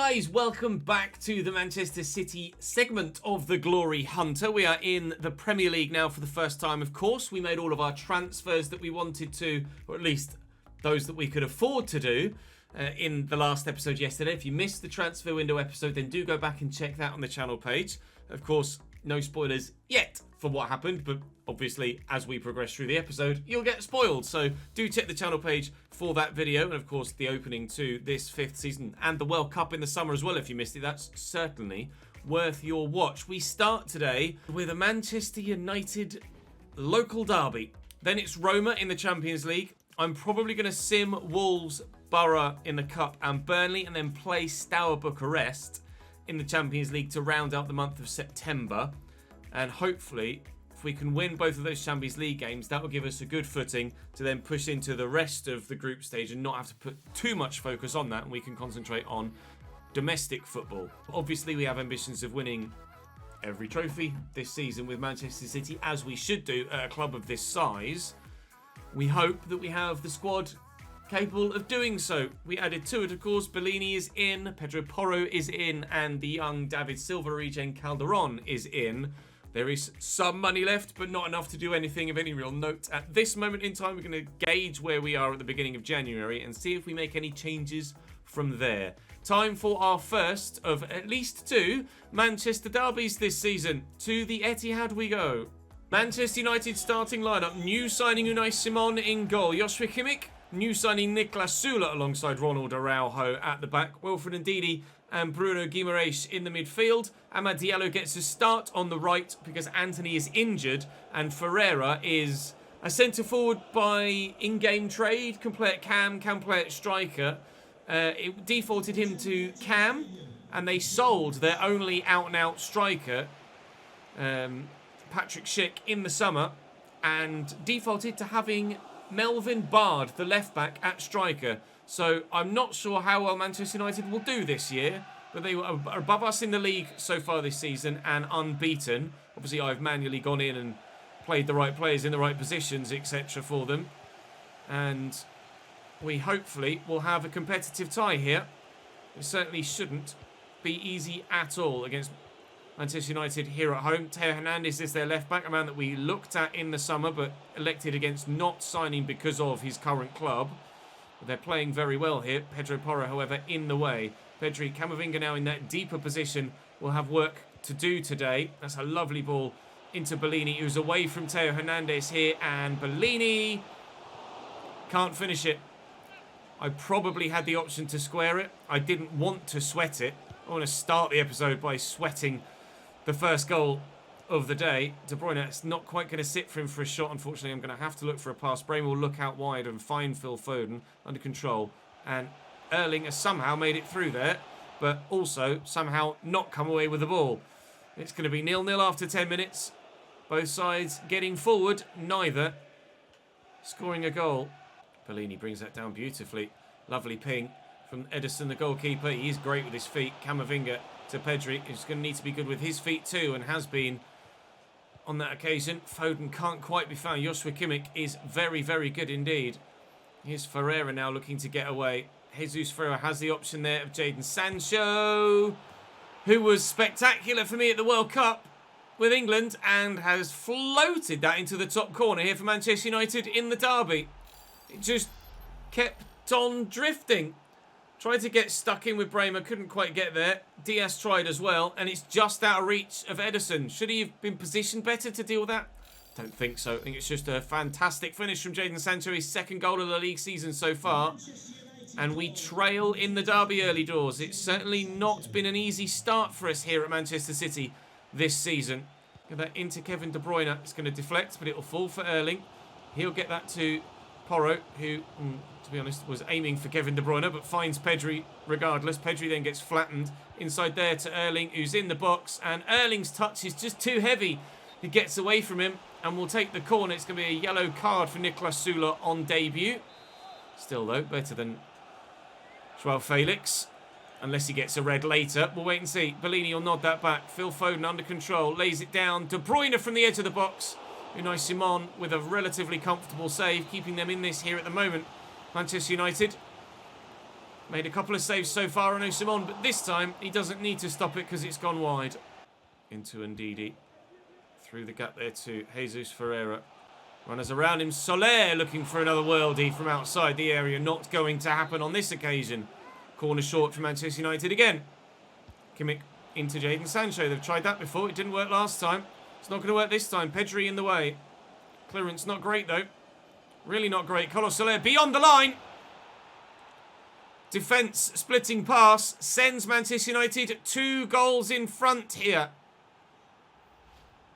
Guys, welcome back to the Manchester City segment of the Glory Hunter. We are in the Premier League now for the first time, of course. We made all of our transfers that we wanted to, or at least those that we could afford to do in the last episode yesterday. If you missed the transfer window episode, then do go back and check that on the channel page. Of course, no spoilers yet for what happened, but obviously as we progress through the episode, you'll get spoiled. So do check the channel page for that video, and of course the opening to this 5th season and the World Cup in the summer as well. If you missed it, that's certainly worth your watch. We start today with a Manchester United local derby. Then it's Roma in the Champions League. I'm probably going to sim Wolves, Borough in the Cup and Burnley, and then play Steaua Bucharest in the Champions League to round out the month of September. And hopefully, if we can win both of those Champions League games, that will give us a good footing to then push into the rest of the group stage and not have to put too much focus on that, and we can concentrate on domestic football. Obviously, we have ambitions of winning every trophy this season with Manchester City, as we should do at a club of this size. We hope that we have the squad capable of doing so. We added to it, of course. Bellini is in, Pedro Porro is in, and the young David Silva regen Calderon is in. There is some money left, but not enough to do anything of any real note. At this moment in time, we're going to gauge where we are at the beginning of January and see if we make any changes from there. Time for our first of at least 2 Manchester derbies this season. To the Etihad we go. Manchester United starting lineup. New signing Unai Simon in goal. Joshua Kimmich. New signing Niklas Süle alongside Ronald Araujo at the back. Wilfred Ndidi and Bruno Guimaraes in the midfield. Amad Diallo gets a start on the right because Anthony is injured, and Ferreira is a centre-forward by in-game trade. Can play at cam, can play at striker. It defaulted him to cam, and they sold their only out-and-out striker, Patrick Schick, in the summer, and defaulted to having Melvin Bard, the left-back, at striker. So I'm not sure how well Manchester United will do this year, but they are above us in the league so far this season and unbeaten. Obviously, I've manually gone in and played the right players in the right positions, etc. for them. And we hopefully will have a competitive tie here. It certainly shouldn't be easy at all against Manchester United here at home. Theo Hernandez is their left-back, a man that we looked at in the summer but elected against not signing because of his current club. But they're playing very well here. Pedro Porro, however, in the way. Pedri Camavinga now in that deeper position will have work to do today. That's a lovely ball into Bellini, who's away from Theo Hernandez here, and Bellini can't finish it. I probably had the option to square it. I didn't want to sweat it. I want to start the episode by sweating the first goal of the day. De Bruyne, it's not quite going to sit for him for a shot. Unfortunately, I'm going to have to look for a pass. Brain will look out wide and find Phil Foden under control. And Erling has somehow made it through there, but also somehow not come away with the ball. It's going to be 0-0 after 10 minutes. Both sides getting forward, neither scoring a goal. Bellini brings that down beautifully. Lovely ping from Ederson, the goalkeeper. He is great with his feet. Camavinga to Pedri. He's going to need to be good with his feet too, and has been on that occasion. Foden can't quite be found. Joshua Kimmich is very, very good indeed. Here's Ferreira now looking to get away. Jesus Ferreira has the option there of Jadon Sancho, who was spectacular for me at the World Cup with England and has floated that into the top corner here for Manchester United in the derby. It just kept on drifting. Tried to get stuck in with Bremer, couldn't quite get there. Diaz tried as well, and it's just out of reach of Ederson. Should he have been positioned better to deal with that? Don't think so. I think it's just a fantastic finish from Jadon Sancho, his 2nd goal of the league season so far. And we trail in the derby early doors. It's certainly not been an easy start for us here at Manchester City this season. Get that into Kevin De Bruyne. It's going to deflect, but it'll fall for Erling. He'll get that to Porro, who, to be honest, was aiming for Kevin De Bruyne, but finds Pedri regardless. Pedri then gets flattened inside there to Erling, who's in the box, and Erling's touch is just too heavy. He gets away from him and will take the corner. It's going to be a yellow card for Niklas Süle on debut. Still, though, better than Joao Felix, unless he gets a red later. We'll wait and see. Bellini will nod that back. Phil Foden under control, lays it down. De Bruyne from the edge of the box. Unai Simon with a relatively comfortable save, keeping them in this here at the moment. Manchester United Made a couple of saves so far on Osimhen, but this time he doesn't need to stop it because it's gone wide. Into Ndidi. Through the gap there to Jesus Ferreira. Runners around him. Soler looking for another worldie from outside the area. Not going to happen on this occasion. Corner short for Manchester United again. Kimmich into Jadon Sancho. They've tried that before. It didn't work last time. It's not going to work this time. Pedri in the way. Clearance not great though. Really not great. Carlos Soler beyond the line. Defence splitting pass sends Manchester United 2 goals in front here.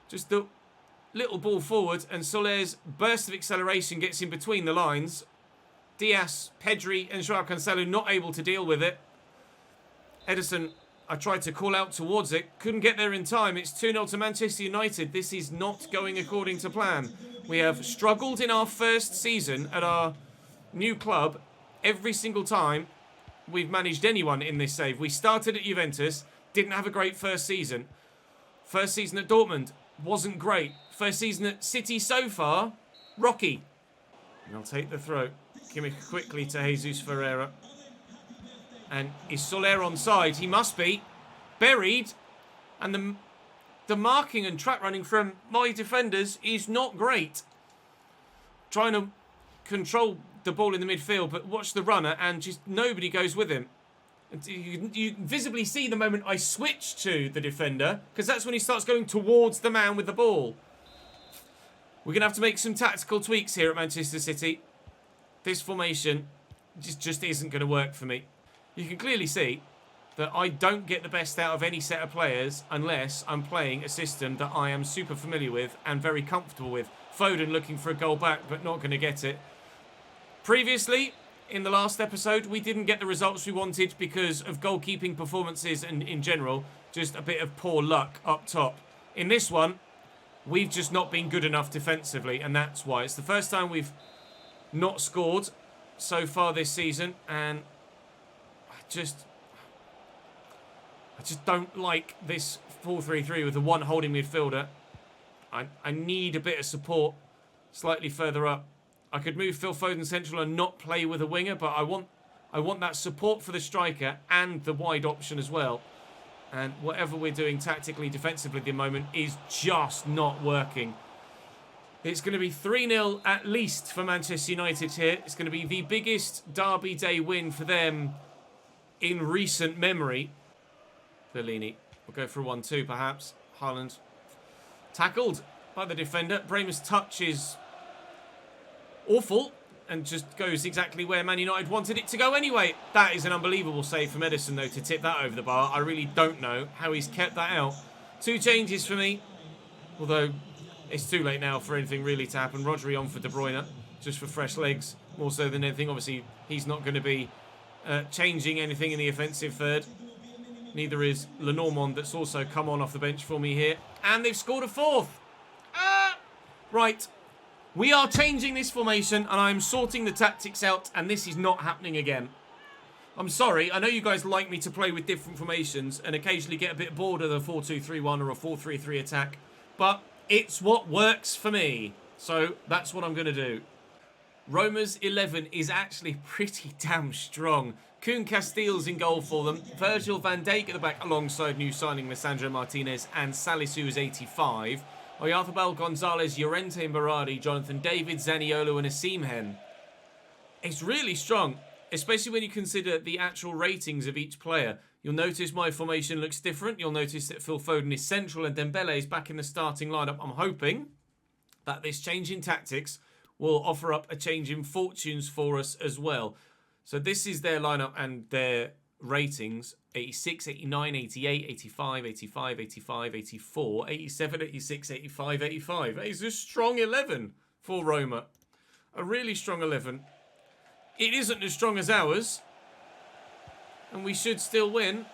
Just the little ball forward and Soler's burst of acceleration gets in between the lines. Diaz, Pedri and Joao Cancelo not able to deal with it. Ederson, I tried to call out towards it. Couldn't get there in time. It's 2-0 to Manchester United. This is not going according to plan. We have struggled in our first season at our new club. Every single time we've managed anyone in this save. We started at Juventus. Didn't have a great first season. First season at Dortmund. Wasn't great. First season at City so far. Rocky. And I'll take the throw. Kimmich quickly to Jesus Ferreira. And is Soler onside? He must be. Buried. And the marking and track running from my defenders is not great. Trying to control the ball in the midfield, but watch the runner and just nobody goes with him. And you visibly see the moment I switch to the defender, because that's when he starts going towards the man with the ball. We're going to have to make some tactical tweaks here at Manchester City. This formation just isn't going to work for me. You can clearly see that I don't get the best out of any set of players unless I'm playing a system that I am super familiar with and very comfortable with. Foden looking for a goal back, but not going to get it. Previously, in the last episode, we didn't get the results we wanted because of goalkeeping performances and in general, just a bit of poor luck up top. In this one, we've just not been good enough defensively, and that's why. It's the first time we've not scored so far this season, and I just don't like this 4-3-3 with the one holding midfielder. I need a bit of support slightly further up. I could move Phil Foden central and not play with a winger, but I want that support for the striker and the wide option as well. And whatever we're doing tactically, defensively at the moment is just not working. It's going to be 3-0 at least for Manchester United here. It's going to be the biggest Derby Day win for them in recent memory. Bellini will go for a 1-2 perhaps. Haaland tackled by the defender. Bremer's touch is awful and just goes exactly where Man United wanted it to go anyway. That is an unbelievable save from Ederson though to tip that over the bar. I really don't know how he's kept that out. 2 changes for me, although it's too late now for anything really to happen. Rodri on for De Bruyne, just for fresh legs more so than anything. Obviously he's not going to be changing anything in the offensive third. Neither is Lenormand, that's also come on off the bench for me here. And they've scored a 4th. Right. We are changing this formation and I'm sorting the tactics out and this is not happening again. I'm sorry, I know you guys like me to play with different formations and occasionally get a bit bored of a 4-2-3-1 or a 4-3-3 attack, but it's what works for me. So that's what I'm going to do. Roma's 11 is actually pretty damn strong. Koen Casteels in goal for them. Virgil van Dijk at the back alongside new signing Lisandro Martinez and Salisu is 85. Oyarzabal, Gonzalez, Llorente and Berardi, Jonathan David, Zaniolo and Osimhen. It's really strong, especially when you consider the actual ratings of each player. You'll notice my formation looks different. You'll notice that Phil Foden is central and Dembele is back in the starting lineup. I'm hoping that this change in tactics will offer up a change in fortunes for us as well. So this is their lineup and their ratings: 86, 89, 88, 85, 85, 85, 84, 87, 86, 85, 85. That is a strong 11 for Roma. A really strong 11. It isn't as strong as ours, and we should still win.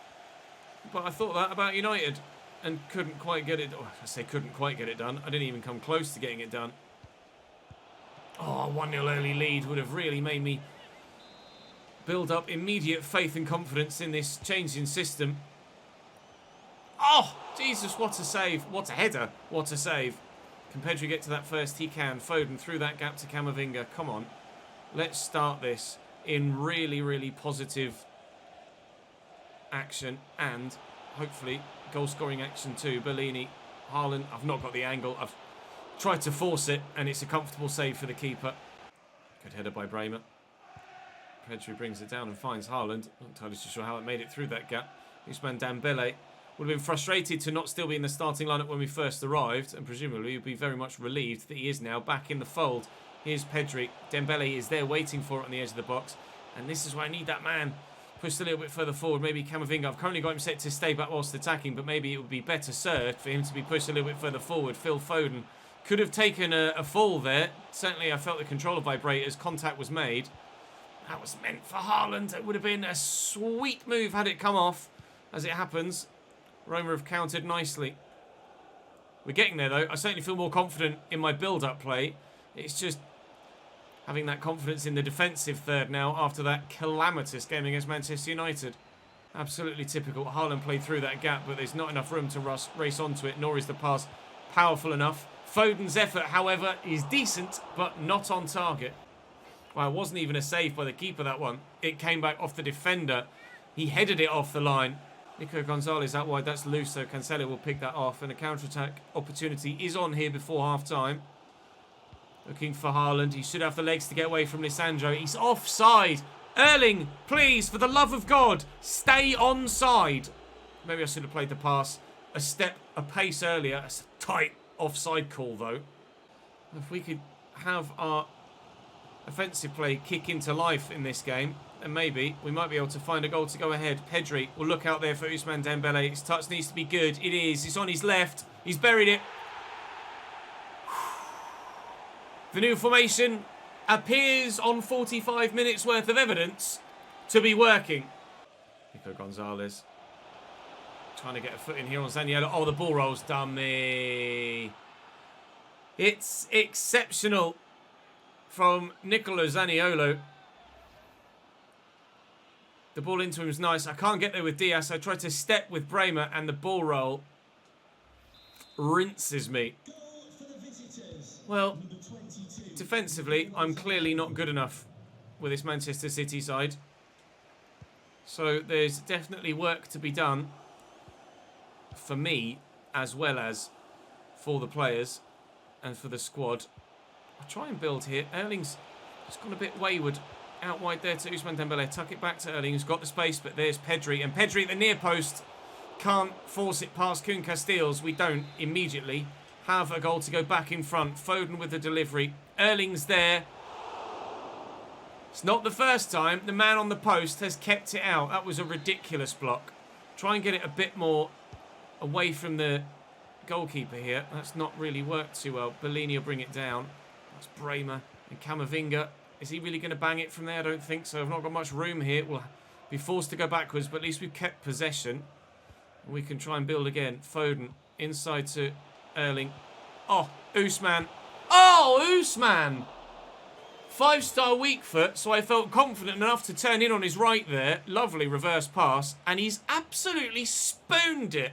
But I thought that about United and couldn't quite get it. Oh, I say couldn't quite get it done. I didn't even come close to getting it done. Oh, a 1-0 early lead would have really made me build up immediate faith and confidence in this changing system. Oh, Jesus, what a save. What a header. What a save. Can Pedri get to that first? He can. Foden through that gap to Camavinga. Come on. Let's start this in really, really positive action and hopefully goal-scoring action too. Bellini, Haaland, I've not got the angle. I've tried to force it, and it's a comfortable save for the keeper. Good header by Bremer. Pedri brings it down and finds Haaland. Not entirely sure how it made it through that gap. Ousmane Dembele would have been frustrated to not still be in the starting lineup when we first arrived, and presumably would be very much relieved that he is now back in the fold. Here's Pedri. Dembele is there waiting for it on the edge of the box, and this is why I need that man pushed a little bit further forward. Maybe Camavinga. I've currently got him set to stay back whilst attacking, but maybe it would be better served for him to be pushed a little bit further forward. Phil Foden could have taken a fall there. Certainly I felt the controller vibrate as contact was made. That was meant for Haaland. It would have been a sweet move had it come off. As it happens, Roma have countered nicely. We're getting there though. I certainly feel more confident in my build-up play. It's just having that confidence in the defensive third now after that calamitous game against Manchester United. Absolutely typical. Haaland played through that gap, but there's not enough room to race onto it, nor is the pass powerful enough. Foden's effort, however, is decent, but not on target. Well, it wasn't even a save by the keeper, that one. It came back off the defender. He headed it off the line. Nico Gonzalez out wide, that's loose, so Cancelo will pick that off. And a counter-attack opportunity is on here before half-time. Looking for Haaland. He should have the legs to get away from Lisandro. He's offside. Erling, please, for the love of God, stay onside. Maybe I should have played the pass a pace earlier. It's a tight offside call, though. If we could have our offensive play kick into life in this game, and maybe we might be able to find a goal to go ahead. Pedri will look out there for Ousmane Dembele. His touch needs to be good. It is. It's on his left. He's buried it. The new formation appears on 45 minutes worth of evidence to be working. Nico Gonzalez trying to get a foot in here on Zaniolo. Oh, the ball rolls dummy. It's exceptional from Nicolo Zaniolo. The ball into him is nice. I can't get there with Diaz. I tried to step with Bremer and the ball roll rinses me. Well, defensively, I'm clearly not good enough with this Manchester City side. So there's definitely work to be done for me as well as for the players and for the squad. I'll try and build here. Erling's just gone a bit wayward. Out wide there to Ousmane Dembele. Tuck it back to Erling, who's got the space, but there's Pedri. And Pedri at the near post can't force it past Koen Casteels. We don't immediately have a goal to go back in front. Foden with the delivery. Erling's there. It's not the first time the man on the post has kept it out. That was a ridiculous block. Try and get it a bit more away from the goalkeeper here. That's not really worked too well. Bellini will bring it down. That's Bremer and Camavinga. Is he really going to bang it from there? I don't think so. I've not got much room here. We'll be forced to go backwards, but at least we've kept possession. We can try and build again. Foden inside to Erling. Oh, Ousmane. Oh, Ousmane! 5-star weak foot, so I felt confident enough to turn in on his right there. Lovely reverse pass, and he's absolutely spooned it.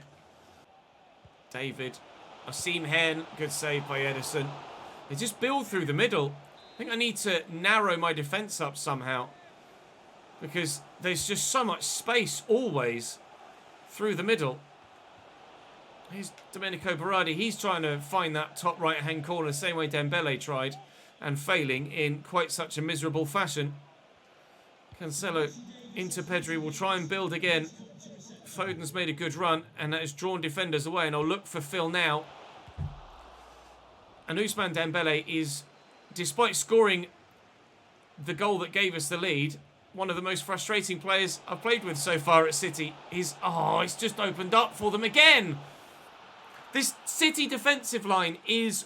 David. Asim Hen. Good save by Ederson. They just build through the middle. I think I need to narrow my defence up somehow, because there's just so much space always through the middle. Here's Domenico Berardi. He's trying to find that top right-hand corner, same way Dembele tried, and failing in quite such a miserable fashion. Cancelo into Pedri. Will try and build again. Foden's made a good run, and that has drawn defenders away, and I'll look for Phil now. And Ousmane Dembele is, despite scoring the goal that gave us the lead, one of the most frustrating players I've played with so far at City. It's just opened up for them again. This City defensive line is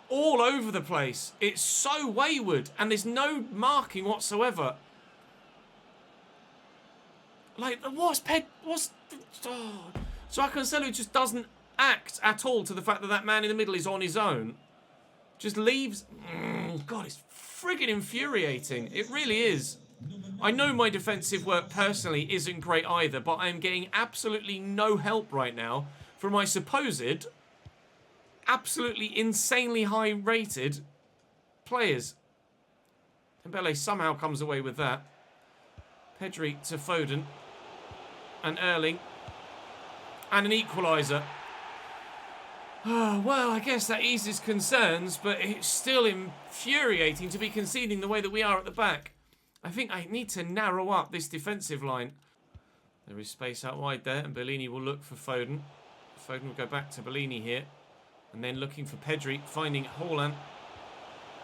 all over the place. It's so wayward, and there's no marking whatsoever. Like, So Cancelo just doesn't act at all to the fact that that man in the middle is on his own. Just leaves. God, it's friggin' infuriating. It really is. I know my defensive work personally isn't great either, but I'm getting absolutely no help right now from my supposed, absolutely insanely high-rated players. Dembele somehow comes away with that. Pedri to Foden. and Erling. And an equaliser. Oh, well, I guess that eases concerns, but it's still infuriating to be conceding the way that we are at the back. I think I need to narrow up this defensive line. There is space out wide there, and Bellini will look for Foden. Foden will go back to Bellini here. And then looking for Pedri, finding Haaland.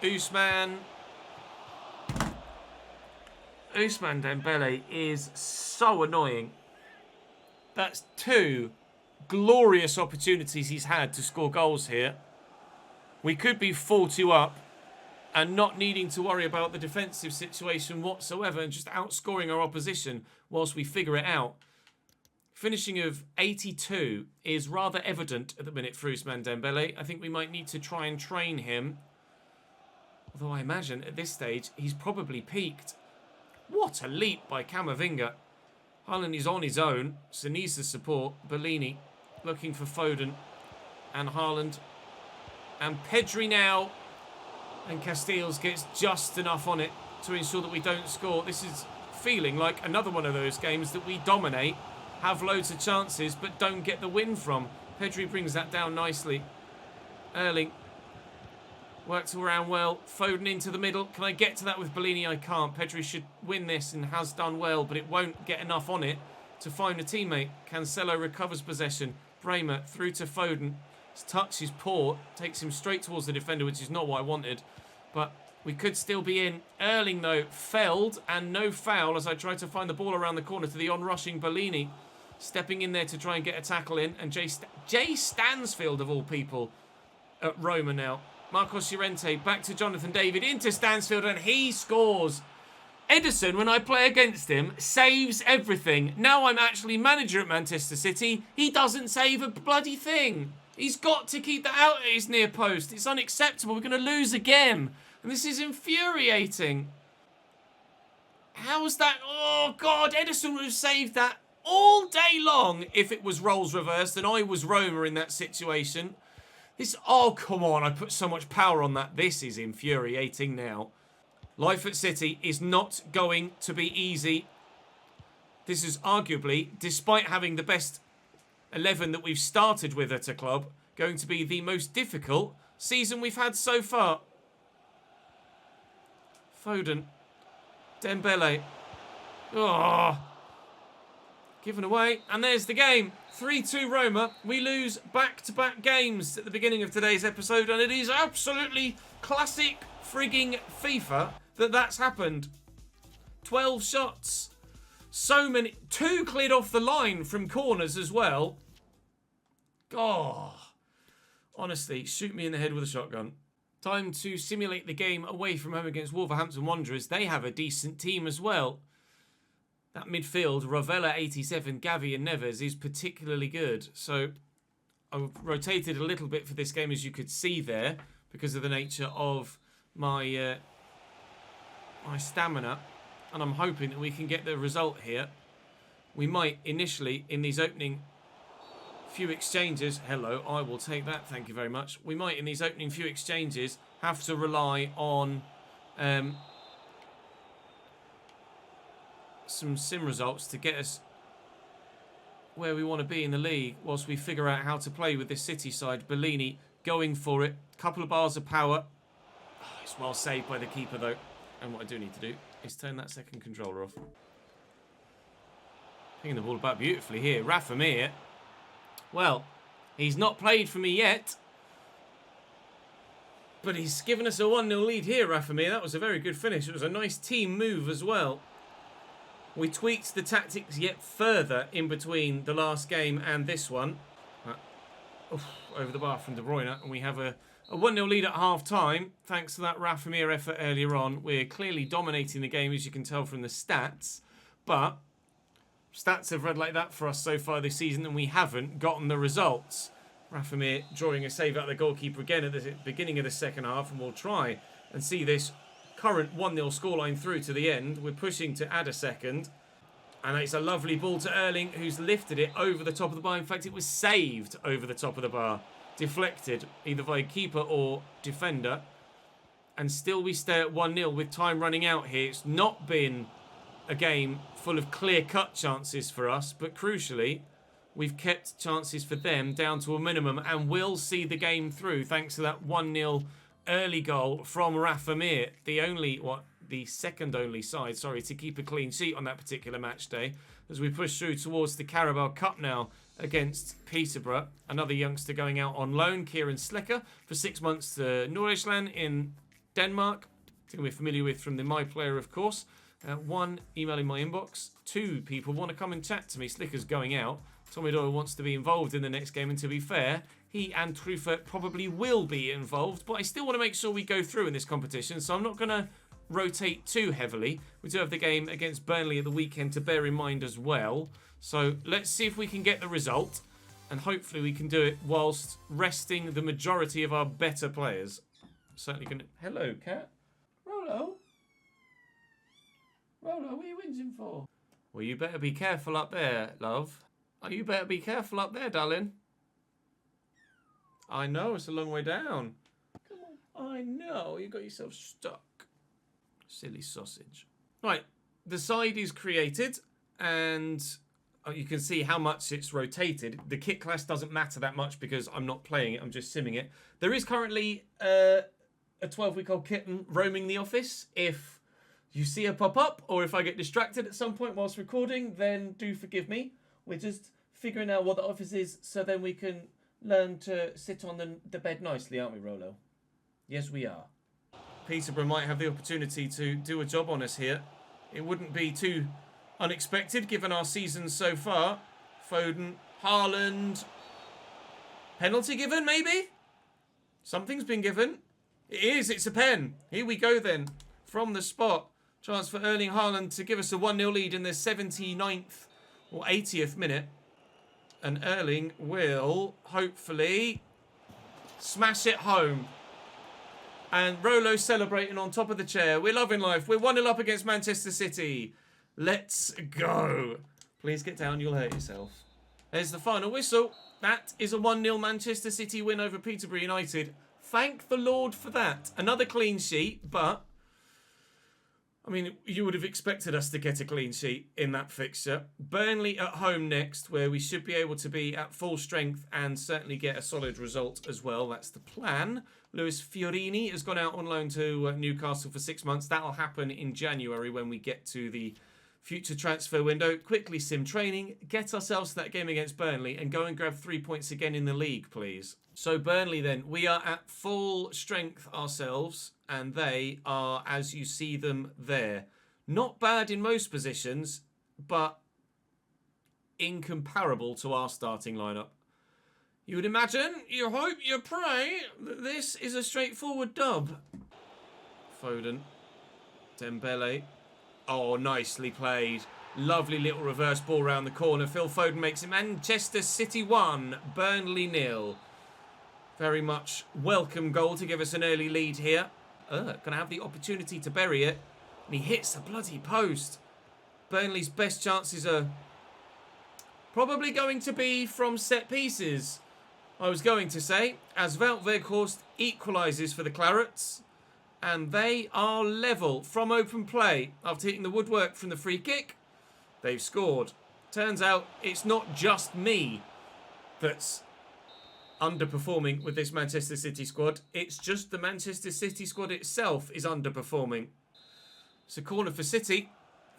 Ousmane Dembele is so annoying. That's 2 glorious opportunities he's had to score goals here. We could be 4-2 up and not needing to worry about the defensive situation whatsoever and just outscoring our opposition whilst we figure it out. Finishing of 82 is rather evident at the minute for Ousmane Dembele. I think we might need to try and train him. Although I imagine at this stage he's probably peaked. What a leap by Camavinga. Haaland is on his own, so needs the support. Bellini looking for Foden and Haaland. And Pedri now. And Castells gets just enough on it to ensure that we don't score. This is feeling like another one of those games that we dominate, have loads of chances, but don't get the win from. Pedri brings that down nicely. Erling works around well. Foden into the middle. Can I get to that with Bellini? I can't. Pedri should win this and has done well, but it won't get enough on it to find a teammate. Cancelo recovers possession. Bremer through to Foden. His touch is poor. Takes him straight towards the defender, which is not what I wanted. But we could still be in. Erling, though, felled and no foul as I try to find the ball around the corner to the on-rushing Bellini. Stepping in there to try and get a tackle in. And Jay Stansfield, of all people, at Roma now. Marcos Llorente back to Jonathan David into Stansfield and he scores. Ederson, when I play against him, saves everything. Now I'm actually manager at Manchester City. He doesn't save a bloody thing. He's got to keep that out at his near post. It's unacceptable. We're going to lose again. And this is infuriating. How's that? Oh, God. Ederson would have saved that all day long if it was roles reversed and I was Roma in that situation. Oh, come on. I put so much power on that. This is infuriating now. Life at City is not going to be easy. This is arguably, despite having the best 11 that we've started with at a club, going to be the most difficult season we've had so far. Foden. Dembele. Oh. Given away. And there's the game. 3-2 Roma. We lose back-to-back games at the beginning of today's episode, and it is absolutely classic frigging FIFA that that's happened. 12 shots. So many. 2 cleared off the line from corners as well. Oh. Honestly, shoot me in the head with a shotgun. Time to simulate the game away from home against Wolverhampton Wanderers. They have a decent team as well. That midfield, Rovella 87, Gavi and Neves, is particularly good. So I've rotated a little bit for this game, as you could see there, because of the nature of my my stamina. And I'm hoping that we can get the result here. We might initially, in these opening few exchanges... Hello, I will take that, thank you very much. We might, in these opening few exchanges, have to rely on... some sim results to get us where we want to be in the league whilst we figure out how to play with this City side. Bellini going for it. Couple of bars of power. Oh, it's well saved by the keeper though. And what I do need to do is turn that second controller off. Picking the ball about beautifully here. Rafa Mir. Well, he's not played for me yet. But he's given us a 1-0 lead here, Rafa Mir. That was a very good finish. It was a nice team move as well. We tweaked the tactics yet further in between the last game and this one. Over the bar from De Bruyne. And we have a 1-0 lead at half-time. Thanks to that Rafa Mir effort earlier on. We're clearly dominating the game, as you can tell from the stats. But stats have read like that for us so far this season, and we haven't gotten the results. Rafa Mir drawing a save out of the goalkeeper again at the beginning of the second half. And we'll try and see this current 1-0 scoreline through to the end. We're pushing to add a second. And it's a lovely ball to Erling, who's lifted it over the top of the bar. In fact, it was saved over the top of the bar. Deflected, either by keeper or defender. And still we stay at 1-0 with time running out here. It's not been a game full of clear-cut chances for us, but crucially, we've kept chances for them down to a minimum and will see the game through thanks to that 1-0 early goal from Rafa Mir, the second only side, to keep a clean sheet on that particular match day, as we push through towards the Carabao Cup now against Peterborough. Another youngster going out on loan, Kieran Slicker, for 6 months to Nordjylland in Denmark, who we're familiar with from the My Player, of course. 1 email in my inbox. 2 people want to come and chat to me. Slicker's going out. Tommy Doyle wants to be involved in the next game, and to be fair, he and Truffert probably will be involved, but I still want to make sure we go through in this competition, so I'm not going to rotate too heavily. We do have the game against Burnley at the weekend to bear in mind as well, so let's see if we can get the result, and hopefully we can do it whilst resting the majority of our better players. Certainly going to... Hello, cat. Rolo? Rolo, what are you whinging for? Well, you better be careful up there, love. Oh, you better be careful up there, darling. I know, it's a long way down. Come on. I know, you got yourself stuck. Silly sausage. Right, the side is created, and you can see how much it's rotated. The kit class doesn't matter that much because I'm not playing it, I'm just simming it. There is currently a 12-week-old kitten roaming the office. If you see her pop up, or if I get distracted at some point whilst recording, then do forgive me. We're just figuring out what the office is so then we can learn to sit on the bed nicely, aren't we, Rolo? Yes, we are. Peterborough might have the opportunity to do a job on us here. It wouldn't be too unexpected given our season so far. Foden, Haaland. Penalty given, maybe? Something's been given. It is, it's a pen. Here we go then. From the spot. Chance for Erling Haaland to give us a 1-0 lead in the 79th or 80th minute. And Erling will hopefully smash it home. And Rolo celebrating on top of the chair. We're loving life. We're 1-0 up against Manchester City. Let's go. Please get down, you'll hurt yourself. There's the final whistle. That is a 1-0 Manchester City win over Peterborough United. Thank the Lord for that. Another clean sheet, but... I mean, you would have expected us to get a clean sheet in that fixture. Burnley at home next, where we should be able to be at full strength and certainly get a solid result as well. That's the plan. Luis Fiorini has gone out on loan to Newcastle for 6 months. That'll happen in January when we get to the future transfer window. Quickly sim training, get ourselves to that game against Burnley and go and grab 3 points again in the league, please. So Burnley then, we are at full strength ourselves, and they are, as you see them there. Not bad in most positions, but incomparable to our starting lineup. You would imagine, you hope, you pray, that this is a straightforward dub. Foden. Dembele. Oh, nicely played. Lovely little reverse ball round the corner. Phil Foden makes it Manchester City 1, Burnley 0. Very much welcome goal to give us an early lead here. Gonna have the opportunity to bury it. And he hits the bloody post. Burnley's best chances are probably going to be from set pieces. I was going to say, as Wout Weghorst equalises for the Clarets. And they are level from open play. After hitting the woodwork from the free kick, they've scored. Turns out it's not just me that's underperforming with this Manchester City squad. It's just the Manchester City squad itself is underperforming. It's a corner for City.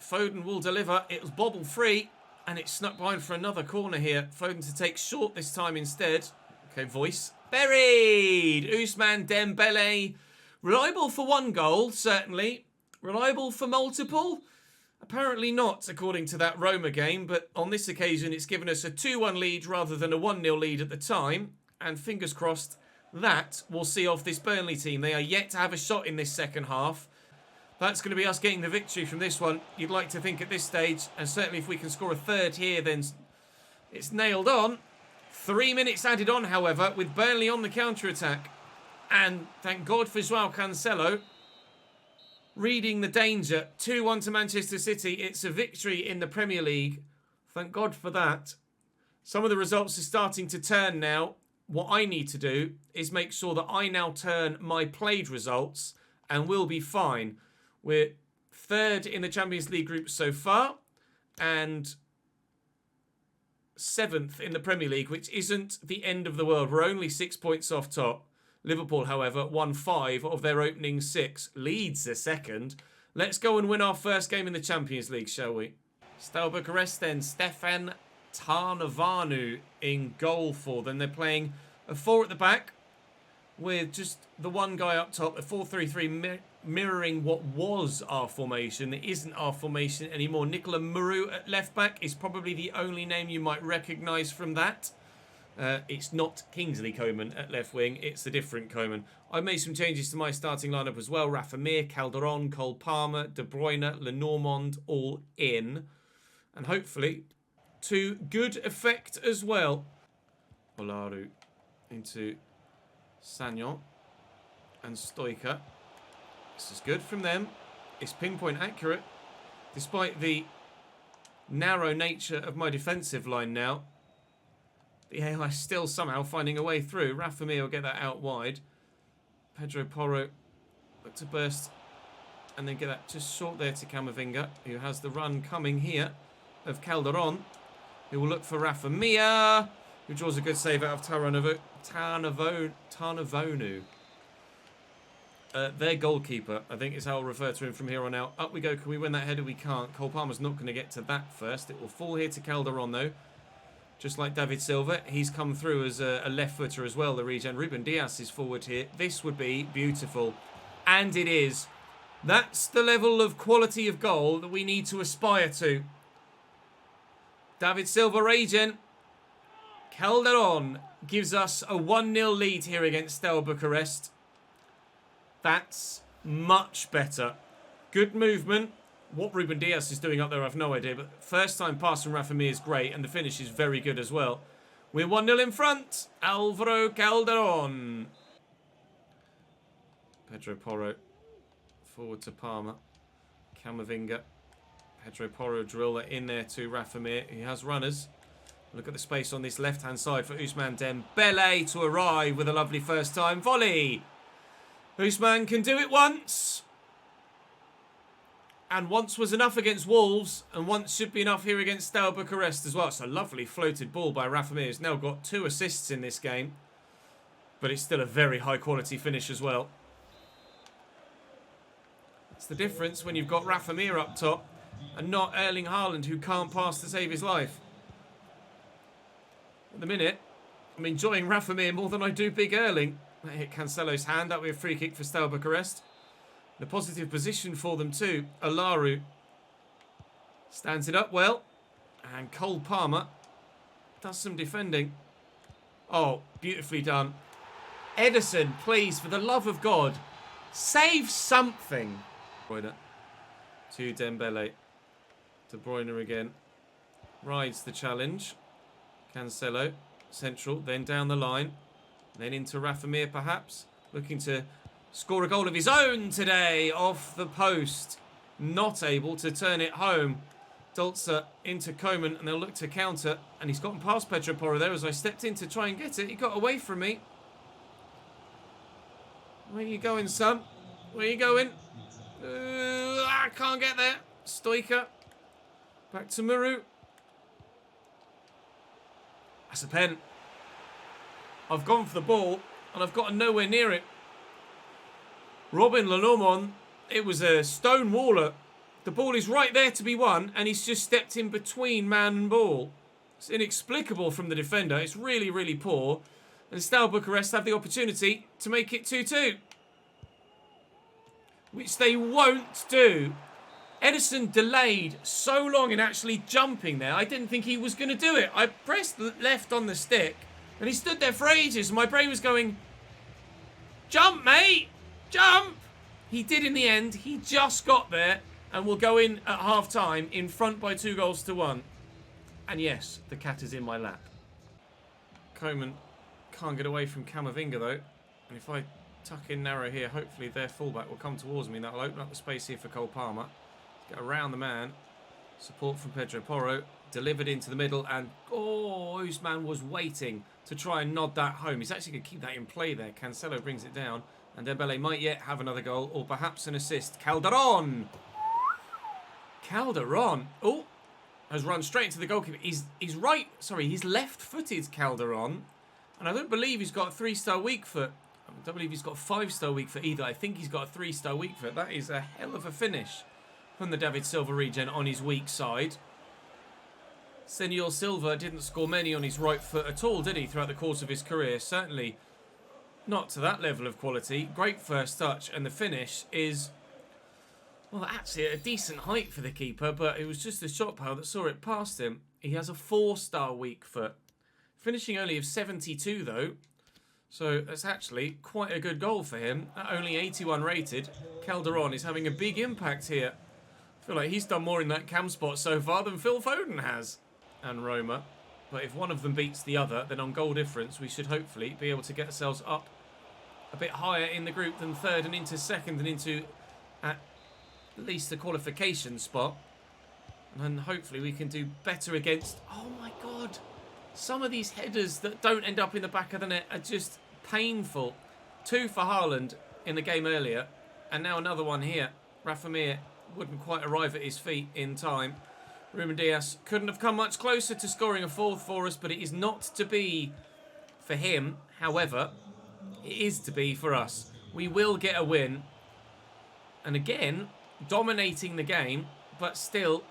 Foden will deliver. It was bobble free, and it's snuck behind for another corner here. Foden to take short this time instead. Okay, voice. Buried! Ousmane Dembele. Reliable for one goal, certainly. Reliable for multiple? Apparently not, according to that Roma game, but on this occasion it's given us a 2-1 lead rather than a 1-0 lead at the time. And fingers crossed, that will see off this Burnley team. They are yet to have a shot in this second half. That's going to be us getting the victory from this one, you'd like to think at this stage. And certainly if we can score a third here, then it's nailed on. 3 minutes added on, however, with Burnley on the counter-attack. And thank God for João Cancelo. Reading the danger. 2-1 to Manchester City. It's a victory in the Premier League. Thank God for that. Some of the results are starting to turn now. What I need to do is make sure that I now turn my played results and we'll be fine. We're third in the Champions League group so far, and 7th in the Premier League, which isn't the end of the world. We're only 6 points off top. Liverpool, however, won 5 of their opening 6. Leeds are second. Let's go and win our first game in the Champions League, shall we? Steaua Bucharest then, Stefan Tarnavanu in goal for them. They're playing a 4 at the back with just the one guy up top, a 4-3-3 mirroring what was our formation. It isn't our formation anymore. Nicola Muru at left back is probably the only name you might recognise from that. It's not Kingsley Coman at left wing, it's a different Coman. I made some changes to my starting lineup as well. Rafa Mir, Calderon, Cole Palmer, De Bruyne, Lenormand all in. And hopefully to good effect as well. Olaru into Sagnon and Stoica. This is good from them. It's pinpoint accurate. Despite the narrow nature of my defensive line now, the AI is still somehow finding a way through. Rafa Mir will get that out wide. Pedro Porro look to burst and then get that just short there to Camavinga, who has the run coming here of Calderon, who will look for Rafa Mir, who draws a good save out of Tarnavonu. Their goalkeeper, I think is how I'll refer to him from here on out. Up we go. Can we win that header? We can't. Cole Palmer's not going to get to that first. It will fall here to Calderon, though. Just like David Silva, he's come through as a left footer as well, the regen. Ruben Dias is forward here. This would be beautiful. And it is. That's the level of quality of goal that we need to aspire to. David Silva regen. Calderon gives us a 1-0 lead here against Steaua Bucharest. That's much better. Good movement. What Ruben Dias is doing up there, I've no idea. But first time pass from Rafa Mir is great. And the finish is very good as well. We're 1-0 in front. Alvaro Calderon. Pedro Porro. Forward to Palmer. Camavinga. Pedro Porro drill that in there to Rafa Mir. He has runners. Look at the space on this left-hand side for Ousmane Dembele to arrive with a lovely first time volley. Ousmane can do it once. And once was enough against Wolves. And once should be enough here against Steaua Bucharest as well. It's a lovely floated ball by Rafa Mir. He's now got 2 assists in this game. But it's still a very high quality finish as well. It's the difference when you've got Rafa Mir up top and not Erling Haaland, who can't pass to save his life. At the minute, I'm enjoying Rafa Mir more than I do Big Erling. That hit Cancelo's hand. That would be a free kick for Steaua Bucharest. In a positive position for them too. Olaru stands it up well. And Cole Palmer does some defending. Oh, beautifully done. Ederson, please, for the love of God, save something. To Dembele. De Bruyne again. Rides the challenge. Cancelo, central, then down the line. Then into Rafa Mir perhaps. Looking to score a goal of his own today off the post. Not able to turn it home. Dolce into Coman and they'll look to counter. And he's gotten past Pedro Porro there as I stepped in to try and get it. He got away from me. Where are you going, son? Where are you going? I can't get there. Stoica. Back to Muru. That's a pen. I've gone for the ball and I've gotten nowhere near it. Robin Lenormand, it was a stone waller. The ball is right there to be won and he's just stepped in between man and ball. It's inexplicable from the defender. It's really, really poor. And Steaua Bucharest have the opportunity to make it 2-2. Which they won't do. Ederson delayed so long in actually jumping there. I didn't think he was going to do it. I pressed left on the stick and he stood there for ages. My brain was going, jump, mate, jump. He did in the end. He just got there and will go in at half-time in front by 2-1. And yes, the cat is in my lap. Coman can't get away from Camavinga though. And if I tuck in narrow here, hopefully their fullback will come towards me. That will open up the space here for Cole Palmer. Get around the man. Support from Pedro Porro. Delivered into the middle. And, oh, Ousmane was waiting to try and nod that home. He's actually going to keep that in play there. Cancelo brings it down. And Dembele might yet have another goal or perhaps an assist. Calderon! Calderon. Oh, has run straight into the goalkeeper. He's left-footed, Calderon. And I don't believe he's got a 3-star weak foot. I don't believe he's got a 5-star weak foot either. I think he's got a 3-star weak foot. That is a hell of a finish from the David Silva regen on his weak side. Senor Silva didn't score many on his right foot at all, did he, throughout the course of his career? Certainly not to that level of quality. Great first touch, and the finish is, well, actually at a decent height for the keeper, but it was just the shot power that saw it past him. He has a 4-star weak foot. Finishing only of 72, though. So that's actually quite a good goal for him. At only 81 rated, Calderon is having a big impact here. I feel like he's done more in that cam spot so far than Phil Foden has. And Roma. But if one of them beats the other, then on goal difference, we should hopefully be able to get ourselves up a bit higher in the group than third and into second and into at least the qualification spot. And hopefully we can do better against... Oh my God. Some of these headers that don't end up in the back of the net are just painful. 2 for Haaland in the game earlier. And now another one here. Rafa Mir wouldn't quite arrive at his feet in time. Ruben Dias couldn't have come much closer to scoring a 4th for us, but it is not to be for him. However, it is to be for us. We will get a win. And again, dominating the game, but still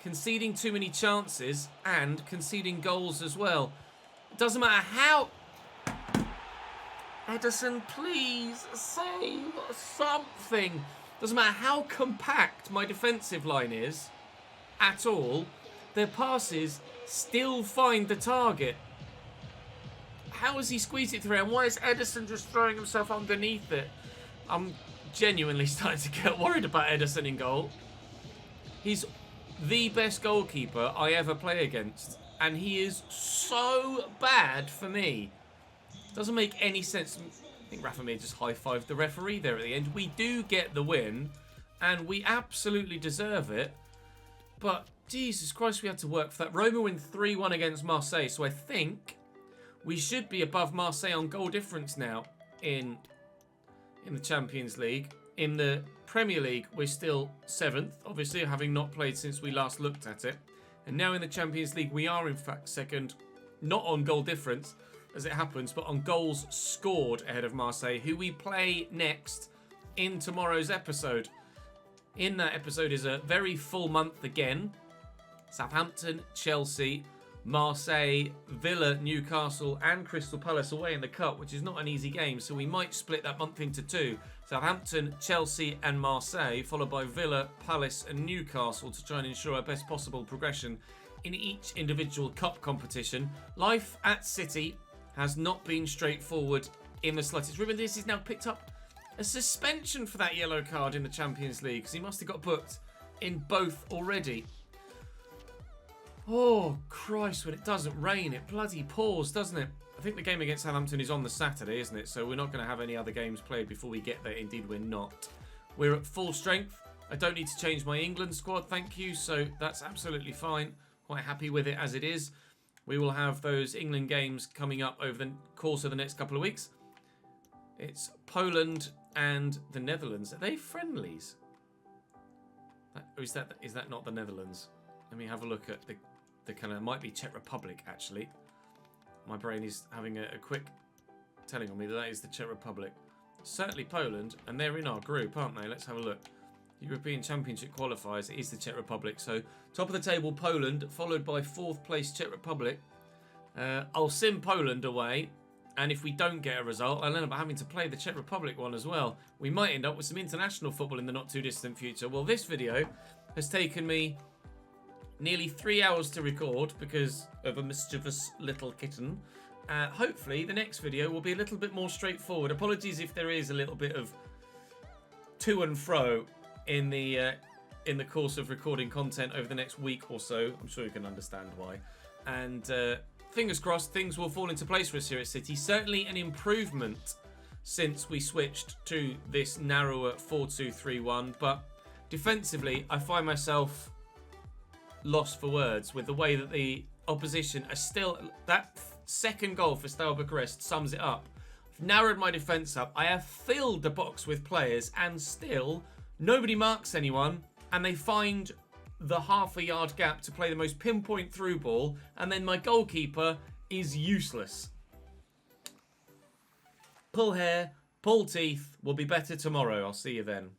conceding too many chances and conceding goals as well. It doesn't matter how... Ederson, please, save something. Doesn't matter how compact my defensive line is at all, their passes still find the target. How has he squeezed it through? And why is Ederson just throwing himself underneath it? I'm genuinely starting to get worried about Ederson in goal. He's the best goalkeeper I ever play against, and he is so bad for me. Doesn't make any sense. I think Rafa Mir just high-fived the referee there at the end. We do get the win, and we absolutely deserve it. But, Jesus Christ, we had to work for that. Roma win 3-1 against Marseille, so I think we should be above Marseille on goal difference now in the Champions League. In the Premier League, we're still 7th, obviously, having not played since we last looked at it. And now in the Champions League, we are, in fact, 2nd, not on goal difference, as it happens, but on goals scored ahead of Marseille, who we play next in tomorrow's episode. In that episode is a very full month again. Southampton, Chelsea, Marseille, Villa, Newcastle and Crystal Palace away in the Cup, which is not an easy game, so we might split that month into 2. Southampton, Chelsea and Marseille, followed by Villa, Palace and Newcastle to try and ensure our best possible progression in each individual Cup competition. Life at City has not been straightforward in the slightest. Ruben Dias is now picked up a suspension for that yellow card in the Champions League, because he must have got booked in both already. Oh, Christ, when it doesn't rain, it bloody pours, doesn't it? I think the game against Southampton is on the Saturday, isn't it? So we're not going to have any other games played before we get there. Indeed, we're not. We're at full strength. I don't need to change my England squad, thank you. So that's absolutely fine. Quite happy with it as it is. We will have those England games coming up over the course of the next couple of weeks. It's Poland and the Netherlands. Are they friendlies? Or is that not the Netherlands? Let me have a look at the kind of... It might be Czech Republic, actually. My brain is having a quick telling on me that is the Czech Republic. Certainly Poland, and they're in our group, aren't they? Let's have a look. European Championship qualifiers, it is the Czech Republic. So, top of the table, Poland, followed by 4th place Czech Republic. I'll sim Poland away, and if we don't get a result, I'll end up having to play the Czech Republic one as well. We might end up with some international football in the not-too-distant future. Well, this video has taken me nearly 3 hours to record because of a mischievous little kitten. Hopefully, the next video will be a little bit more straightforward. Apologies if there is a little bit of to and fro in the course of recording content over the next week or so. I'm sure you can understand why. And fingers crossed, things will fall into place for us here at City. Certainly an improvement since we switched to this narrower 4-2-3-1. But defensively, I find myself lost for words with the way that the opposition are still... That second goal for Steaua Bucharest sums it up. I've narrowed my defence up. I have filled the box with players and still nobody marks anyone and they find the half a yard gap to play the most pinpoint through ball, and then my goalkeeper is useless. Pull hair, pull teeth. Will be better tomorrow. I'll see you then.